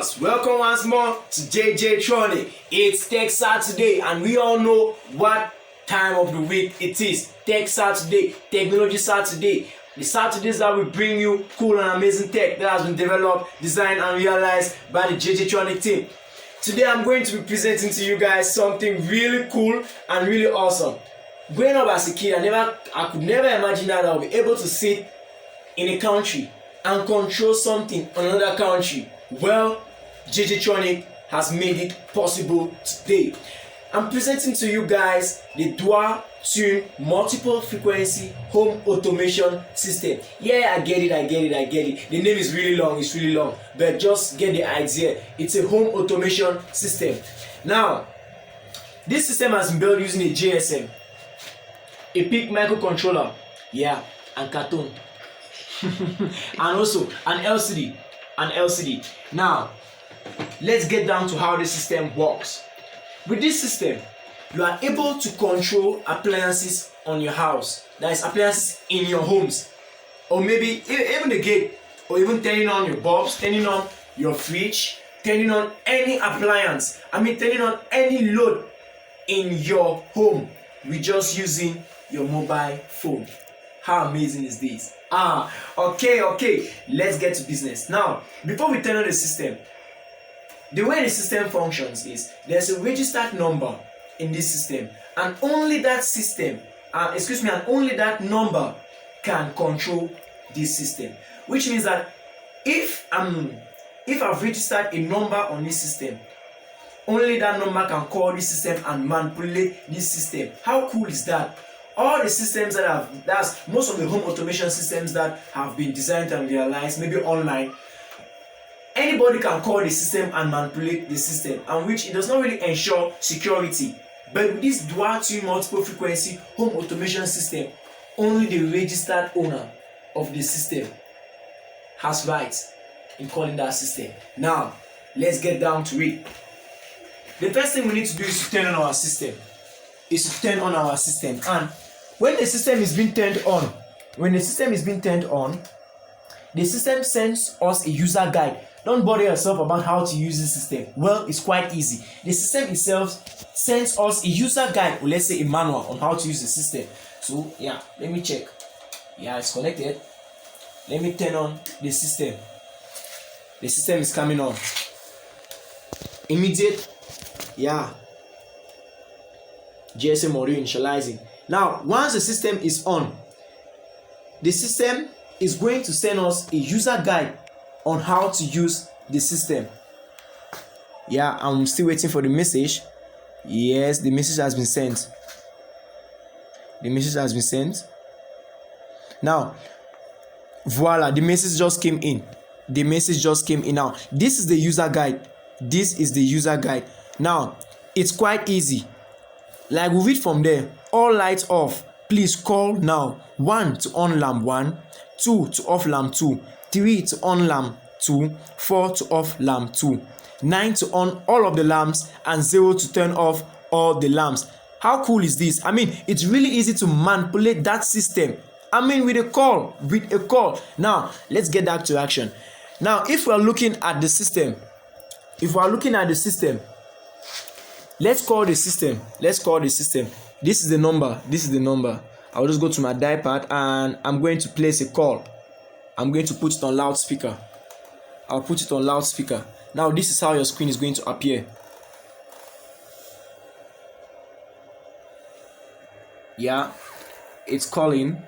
viewers, welcome once more to JJ Tronic. It's Tech Saturday and we all know what time of the week it is. Tech Saturday, Technology Saturday. The Saturdays that will bring you cool and amazing tech that has been developed, designed and realized by the JJ Tronic team. Today I'm going to be presenting to you guys something really cool and really awesome. Growing up as a kid, I could never imagine that I'll be able to sit in a country and control something in another country. Well, JJ Tronic has made it possible today. I'm presenting to you guys the dual tune multiple frequency home automation system. Yeah, I get it. The name is really long, but just get the idea. It's a home automation system. Now, this system has been built using a GSM, a PIC microcontroller, and cartoon. And also an LCD. Now, let's get down to how the system works. With this system, you are able to control appliances on your house. That is, appliances in your homes, or maybe even the gate, or even turning on your bulbs, turning on your fridge, turning on any appliance. Turning on any load in your home with just using your mobile phone. How amazing is this? Okay, let's get to business. Now, before we turn on the system, the way the system functions is there's a registered number in this system, and only that system, and only that number can control this system. Which means that if I've registered a number on this system, only that number can call this system and manipulate this system. How cool is that? All the systems that's most of the home automation systems that have been designed and realized, maybe online, anybody can call the system and manipulate the system, and which it does not really ensure security. But with this dual tune multiple frequency home automation system, only the registered owner of the system has rights in calling that system. Now, let's get down to it. The first thing we need to do is to turn on our system. And when the system is being turned on, the system sends us a user guide. Don't bother yourself about how to use the system. Well, it's quite easy. The system itself sends us a user guide, or let's say a manual on how to use the system. So let me check. It's connected. Let me turn on the system. The system is coming on. Immediate. GSM audio initializing. Now, once the system is on, the system is going to send us a user guide on how to use the system. I'm still waiting for the message. Yes, the message has been sent. Now, voila, the message just came in. Now, this is the user guide. Now, it's quite easy. Like we read from there, all lights off. Please call now. 1 to on lamp 1, 2 to off lamp 2, 3 to on lamp 2, 4 to off lamp 2, 9 to on all of the lamps, and 0 to turn off all the lamps. How cool is this? It's really easy to manipulate that system. With a call. Now, let's get back to action. Now, if we are looking at the system, let's call the system. This is the number. I'll just go to my dialpad and I'm going to place a call. I'm going to put it on loudspeaker. I'll put it on loudspeaker. Now, this is how your screen is going to appear. It's calling.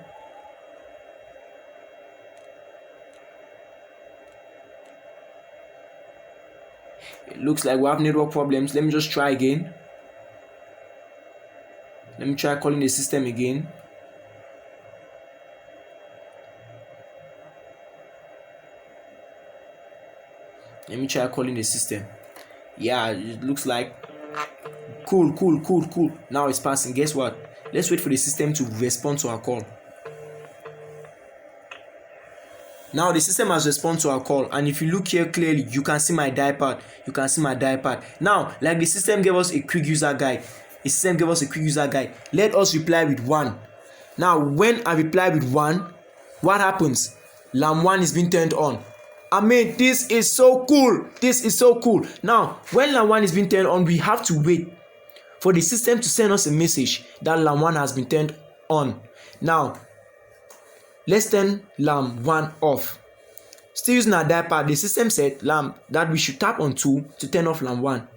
It looks like we have network problems. Let me just try again. Let me try calling the system again. Let me try calling the system. It looks like cool. Now it's passing. Guess what? Let's wait for the system to respond to our call. Now the system has responded to our call, and if you look here clearly, you can see my dialpad. Now, like the system gave us a quick user guide. Let us reply with 1. Now, when I reply with 1, what happens? Lamp 1 is being turned on. I mean, this is so cool. This is so cool. Now, when lamp 1 is being turned on, we have to wait for the system to send us a message that lamp 1 has been turned on. Now, let's turn lamp 1 off. Still using our dial, the system said that we should tap on 2 to turn off lamp 1.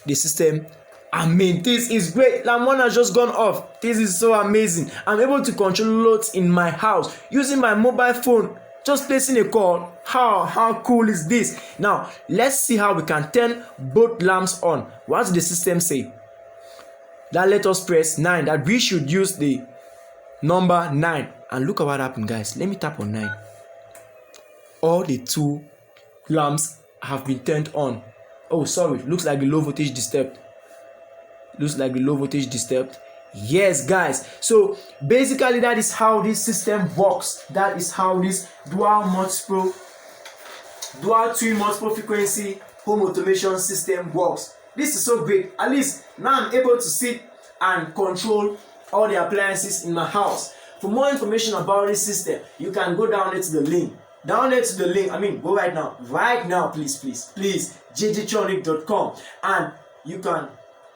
The system, I mean, this is great. Lamp 1 has just gone off. This is so amazing. I'm able to control loads in my house using my mobile phone. Just placing a call. How cool is this? Now, let's see how we can turn both lamps on. What does the system say? That let us press 9, that we should use the number 9. And look at what happened, guys. Let me tap on 9. All the 2 lamps have been turned on. Oh, sorry. Looks like the low voltage disturbed. Yes, guys. So basically, that is how this system works. That is how this dual twin multiple frequency home automation system works. This is so great. At least now I'm able to sit and control all the appliances in my house. For more information about this system, you can go down there to the link. I mean, go right now, please, jjtronic.com, and you can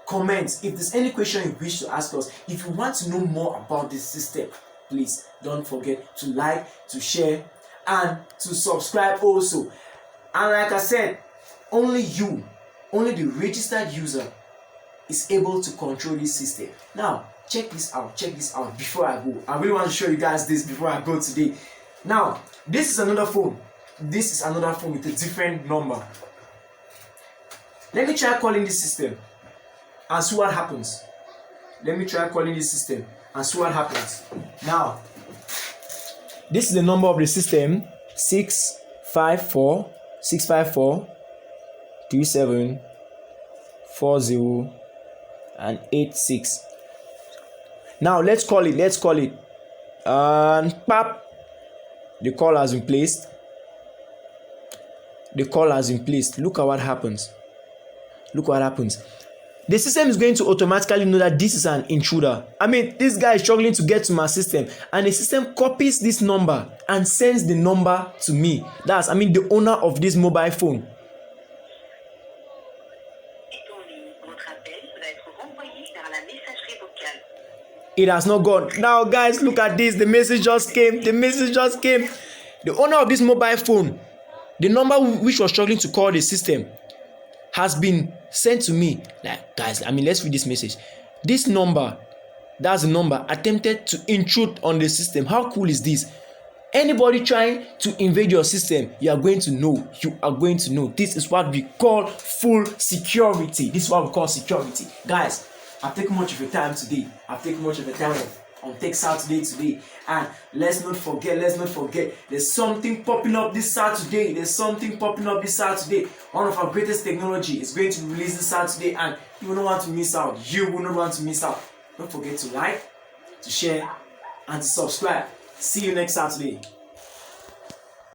comment if there's any question you wish to ask us. If you want to know more about this system, please don't forget to like, to share, and to subscribe also. And like I said, only the registered user is able to control this system. Now, check this out before I go. I really want to show you guys this before I go today. Now, this is another phone with a different number. Let me try calling this system and see what happens. Now, this is the number of the system: 654 3740 and 86. Now let's call it. And pap, the call has been placed. Look at what happens. The system is going to automatically know that this is an intruder. I mean, this guy is struggling to get to my system, and the system copies this number and sends the number to me. That's, the owner of this mobile phone. It has not gone. Now, guys, look at this. The message just came. The owner of this mobile phone, the number which was struggling to call the system, has been sent to me. Like, guys, let's read this message. This number, that's the number, attempted to intrude on the system. How cool is this? Anybody trying to invade your system, you are going to know. This is what we call full security. Guys, I've taken much of your time today. On Tech Saturday today, and let's not forget, there's something popping up this Saturday. One of our greatest technology is going to be released this Saturday, and you will not want to miss out. Don't forget to like, to share, and to subscribe. See you next Saturday.